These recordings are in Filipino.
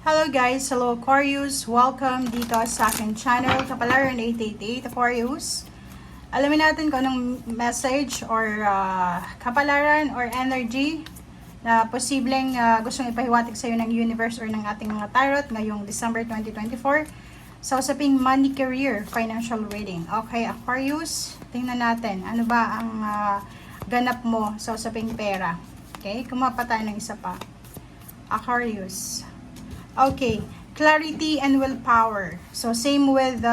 Hello guys! Hello Aquarius! Welcome dito sa aking channel, Kapalaran 888 Aquarius. Alamin natin kung anong message or kapalaran or energy na posibleng gustong ipahiwatig sa iyo ng universe or ng ating mga tarot ngayong December 2024 sa usaping money, career, financial reading. Okay, Aquarius, tingnan natin ano ba ang ganap mo sa usaping pera. Okay, kumapa tayo ng isa pa. Aquarius. Okay, clarity and willpower. So, same with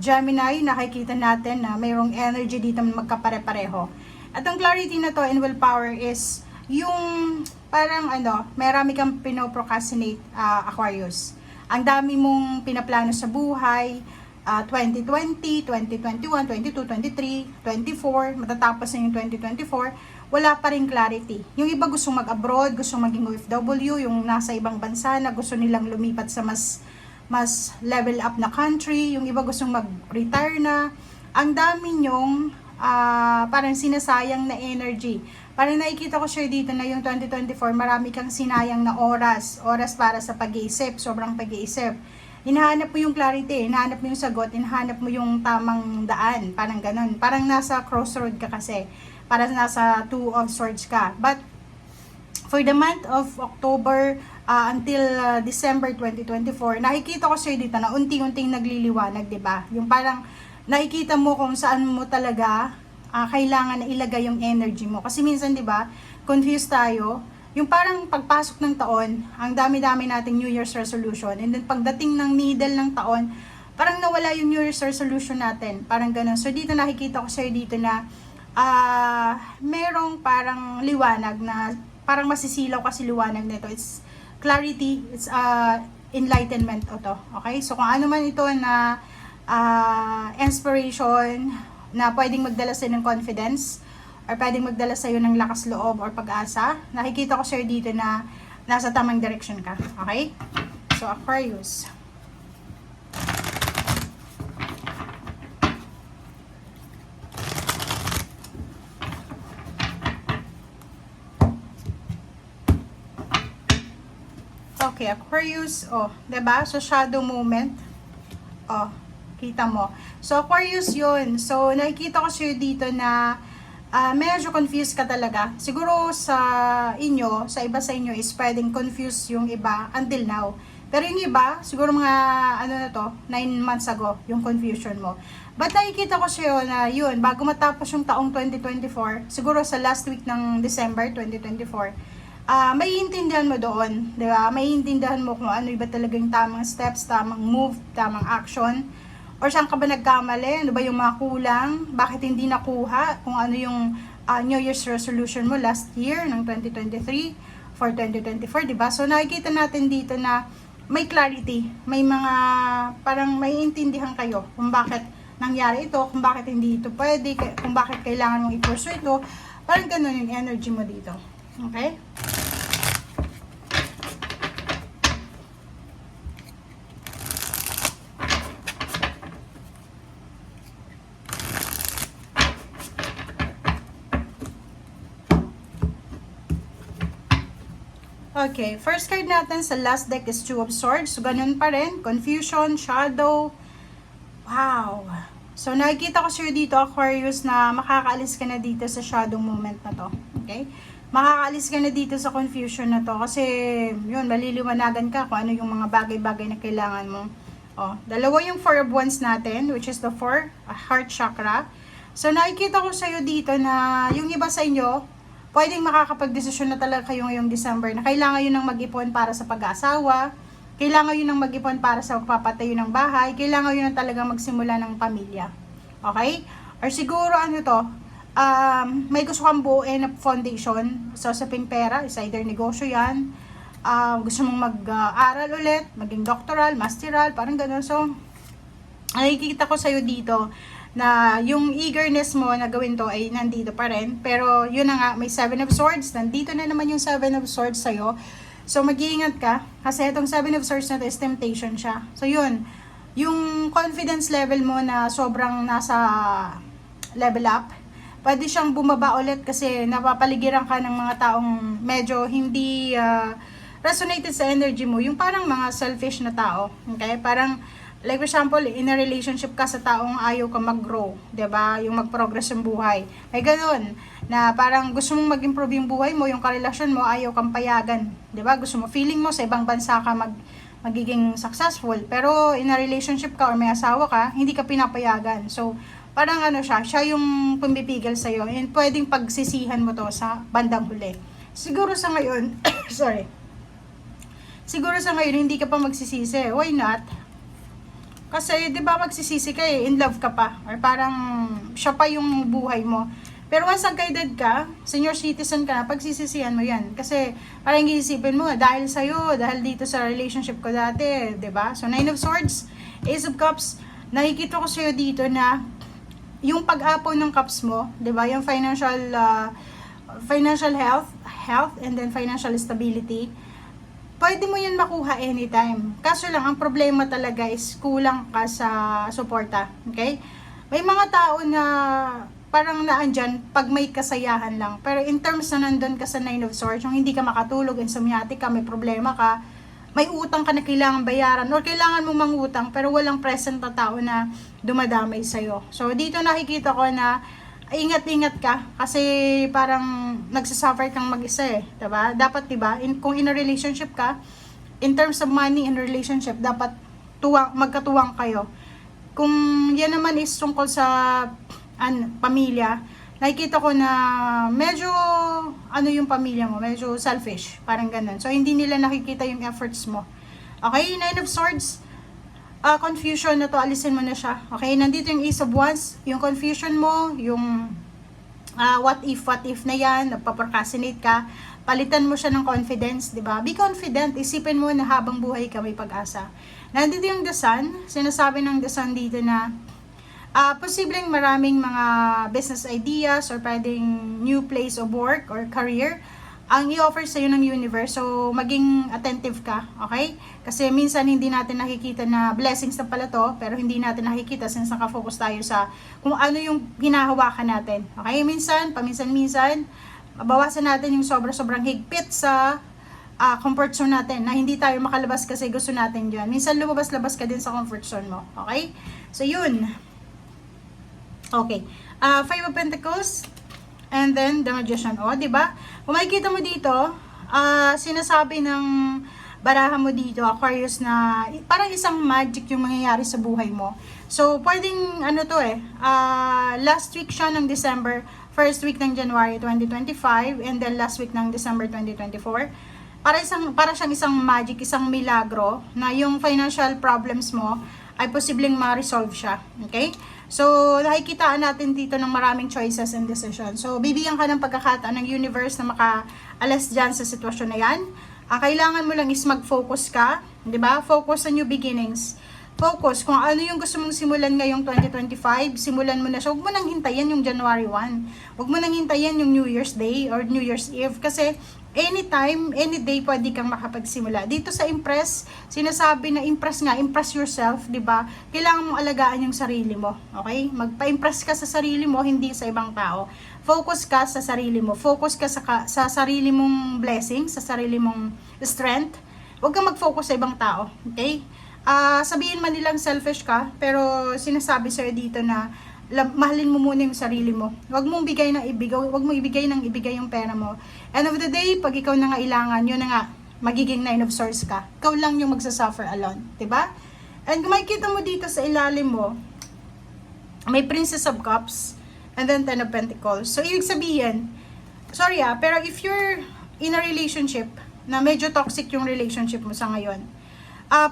Gemini, nakikita natin na mayroong energy dito magkapare-pareho. At ang clarity na to and willpower is yung parang marami kang pinoprocrastinate, Aquarius. Ang dami mong pinaplano sa buhay, 2020, 2021, 22, 23, 24, matatapos na yung 2024, wala pa rin clarity. Yung iba gustong mag-abroad, gustong maging OFW, yung nasa ibang bansa na gusto nilang lumipat sa mas level up na country, yung iba gustong mag-retire na. Ang dami nyong parang sinasayang na energy. Parang nakikita ko siya dito na yung 2024, marami kang sinayang na oras para sa pag-iisip, sobrang pag-iisip. Hinahanap mo yung clarity, hinahanap mo yung sagot, hinahanap mo yung tamang daan, parang ganun. Parang nasa crossroad ka kasi, parang nasa two of swords ka. But for the month of October until December 2024, nakikita ko sa'yo dito na unti-unting nagliliwanag, di ba? Yung parang nakikita mo kung saan mo talaga kailangan na ilagay yung energy mo. Kasi minsan, di ba, confused tayo. Yung parang pagpasok ng taon, ang dami-dami nating New Year's resolution. And then pagdating ng middle ng taon, parang nawala yung New Year's resolution natin. Parang ganun. So dito nakikita ko sa'yo dito na merong parang liwanag na parang masisilaw kasi liwanag nito. It's clarity, it's enlightenment o to. Okay? So kung ano man ito na inspiration na pwedeng magdala sa'yo ng confidence or pwedeng magdala sa'yo ng lakas loob or pag-asa, nakikita ko sa'yo dito na nasa tamang direction ka. Okay? So Aquarius. Okay, Aquarius, diba? So, shadow moment. Kita mo. So, Aquarius yun. So, nakikita ko sa'yo dito na medyo confused ka talaga. Siguro sa inyo, sa iba sa inyo is pwedeng confused yung iba until now. Pero yung iba, siguro mga 9 months ago, yung confusion mo. But nakikita ko sa'yo na yun, bago matapos yung taong 2024, siguro sa last week ng December 2024, maiintindihan mo doon, di ba? Maiintindihan mo kung ano iba talagang tamang steps, tamang move, tamang action, or saan ka ba nagkamali, ano ba yung mga kulang, bakit hindi nakuha, kung ano yung New Year's resolution mo last year ng 2023 for 2024, di ba? So nakikita natin dito na may clarity, may mga parang maiintindihan kayo kung bakit nangyari ito, kung bakit hindi ito pwede, kung bakit kailangan mong i-pursue ito, parang ganun yung energy mo dito. Okay? Okay, first card natin sa last deck is Two of Swords. So, ganun pa rin. Confusion, shadow. Wow. So, nakikita ko sa'yo dito, Aquarius, na makakaalis ka na dito sa shadow moment na to. Okay? Makakaalis ka na dito sa confusion na to. Kasi, yun, maliliwanagan ka kung ano yung mga bagay-bagay na kailangan mo. Dalawa yung Four of Wands natin, which is the heart chakra. So, nakikita ko sa'yo dito na yung iba sa inyo, pwedeng makakapag-desisyon na talaga kayo ngayong December na kailangan yun ng mag-ipon para sa pag-aasawa, kailangan yun ng mag-ipon para sa pagpapatayo ng bahay, kailangan yun ng talaga magsimula ng pamilya. Okay? Or siguro may gusto kang buuin na foundation sa usaping pera, is either negosyo yan, gusto mong mag-aral ulit, maging doctoral, masteral, parang gano'n. So, nakikita ko sa'yo dito na yung eagerness mo na gawin to ay nandito pa rin. Pero yun na nga, may Seven of Swords. Nandito na naman yung Seven of Swords sa'yo. So mag-iingat ka kasi itong Seven of Swords na to is temptation siya. So yun, yung confidence level mo na sobrang nasa level up, pwede siyang bumaba ulit kasi napapaligiran ka ng mga taong medyo hindi resonated sa energy mo, yung parang mga selfish na tao. Okay? Parang, like for example, in a relationship ka sa taong ayaw ka mag-grow, 'di ba? Yung mag-progress yung buhay. Ay ganoon, na parang gusto mong mag-improve yung buhay mo, yung karelasyon mo, ayaw kang payagan, 'di ba? Gusto mo, feeling mo sa ibang bansa ka magiging successful, pero in a relationship ka or may asawa ka, hindi ka pinapayagan. So, parang ano siya yung pumipigil sa iyo. And pwedeng pagsisihan mo to sa bandang huli. Siguro sa ngayon, sorry. Siguro sa ngayon hindi ka pa magsisisi. Why not? Kasi 'di ba magsisisi ka in love ka pa, or parang siya pa yung buhay mo. Pero once guided ka, senior citizen ka na, pagsisisihan mo 'yan. Kasi parang iisipin mo, dahil sa iyo, dahil dito sa relationship ko dati, 'di ba? So Nine of Swords, Ace of Cups, nakikita ko sa iyo dito na yung pag-apaw ng cups mo, 'di ba? Yung financial health and then financial stability. Pwede mo yan makuha anytime. Kaso lang, ang problema talaga is kulang ka sa suporta. Okay? May mga tao na parang naandyan pag may kasayahan lang. Pero in terms na nandun ka sa Nine of Swords, yung hindi ka makatulog, insomniatic ka, may problema ka, may utang ka na kailangan bayaran, or kailangan mo mangutang, pero walang present na tao na dumadamay sa'yo. So, dito nakikita ko na ingat-ingat ka kasi parang nagsasuffer kang mag-isa eh, 'di ba? Dapat 'di ba, kung in a relationship ka, in terms of money in a relationship, dapat magkatuwang kayo. Kung yan naman is tungkol sa pamilya, nakikita ko na medyo ano yung pamilya mo, medyo selfish, parang ganun. So hindi nila nakikita yung efforts mo. Okay, Nine of Swords, confusion na to, alisin mo na siya. Okay, nandito yung Ace of Wands, yung confusion mo, yung what if na yan, nagpa-procrastinate ka, palitan mo siya ng confidence, di ba? Be confident, isipin mo na habang buhay ka may pag-asa. Nandito yung The Sun, sinasabi ng The Sun dito na posibleng maraming mga business ideas or pwedeng new place of work or career ang i-offer sa'yo ng universe. So, maging attentive ka, okay? Kasi minsan hindi natin nakikita na blessings na pala to, pero hindi natin nakikita since nakafocus tayo sa kung ano yung hinahawakan natin. Okay? Minsan, paminsan-minsan, bawasan natin yung sobrang higpit sa comfort zone natin, na hindi tayo makalabas kasi gusto natin yun. Minsan, lumabas-labas ka din sa comfort zone mo. Okay? So, yun. Okay. Five of Pentacles. And then, the Magician. O, diba? Kung makikita mo dito, sinasabi ng baraha mo dito, Aquarius, na parang isang magic yung mangyayari sa buhay mo. So, pwedeng, ano to last week siya ng December, first week ng January 2025, and then last week ng December 2024. Para siyang isang magic, isang milagro, na yung financial problems mo ay posibleng ma-resolve siya. Okay? So, nakikitaan natin dito ng maraming choices and decisions. So, bibigyan ka ng pagkakataon ng universe na makaalas dyan sa sitwasyon na yan. Kailangan mo lang is mag-focus ka, di ba? Focus sa new beginnings. Focus kung ano yung gusto mong simulan ngayong 2025, simulan mo na siya. Huwag mo nang hintayin yung January 1. Huwag mo nang hintayin yung New Year's Day or New Year's Eve kasi anytime, any day, pwede kang makapagsimula. Dito sa Impress, sinasabi na impress yourself, di ba? Kailangan mong alagaan yung sarili mo, okay? Magpa-impress ka sa sarili mo, hindi sa ibang tao. Focus ka sa sarili mo. Focus ka sa sarili mong blessing, sa sarili mong strength. Huwag kang mag-focus sa ibang tao, okay? Sabihin man nilang selfish ka, pero sinasabi sa'yo dito na mahalin mo muna yung sarili mo. Huwag mong ibigay ng ibigay yung pera mo. End of the day, pag ikaw nangailangan, yun na nga, magiging Nine of Swords ka. Ikaw lang yung magsasuffer alone, diba? And kung makikita mo dito sa ilalim mo, may Princess of Cups, and then Ten of Pentacles. So, ibig sabihin, sorry pero if you're in a relationship, na medyo toxic yung relationship mo sa ngayon,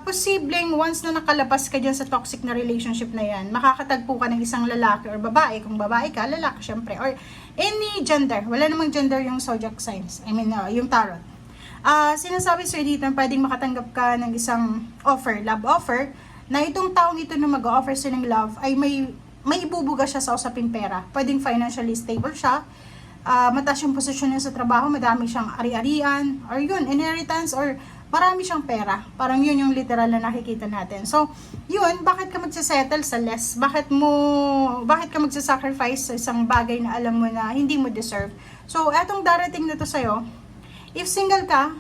posibleng once na nakalabas ka dyan sa toxic na relationship na yan, makakatagpo ka ng isang lalaki or babae. Kung babae ka, lalaki syempre. Or any gender. Wala namang gender yung zodiac signs. I mean, yung tarot. Sinasabi sa'yo dito, pwedeng makatanggap ka ng isang offer, love offer, na itong taong ito na mag-offer sa'yo ng love ay may ibubuga siya sa usaping pera. Pwedeng financially stable siya, mataas yung posisyon niya sa trabaho, madami siyang ari-arian, or yun, inheritance, or marami siyang pera. Parang yun yung literal na nakikita natin. So, yun, bakit ka magsasettle sa less? Bakit ka magsasacrifice sa isang bagay na alam mo na hindi mo deserve? So, etong darating na to sa'yo, if single ka,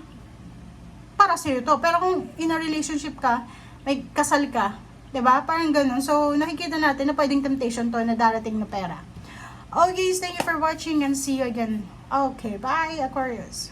para sa'yo to. Pero kung in a relationship ka, may kasal ka, 'di ba? Parang ganun. So, nakikita natin na pwedeng temptation to na darating na pera. Okay, thank you for watching and see you again. Okay, bye, Aquarius.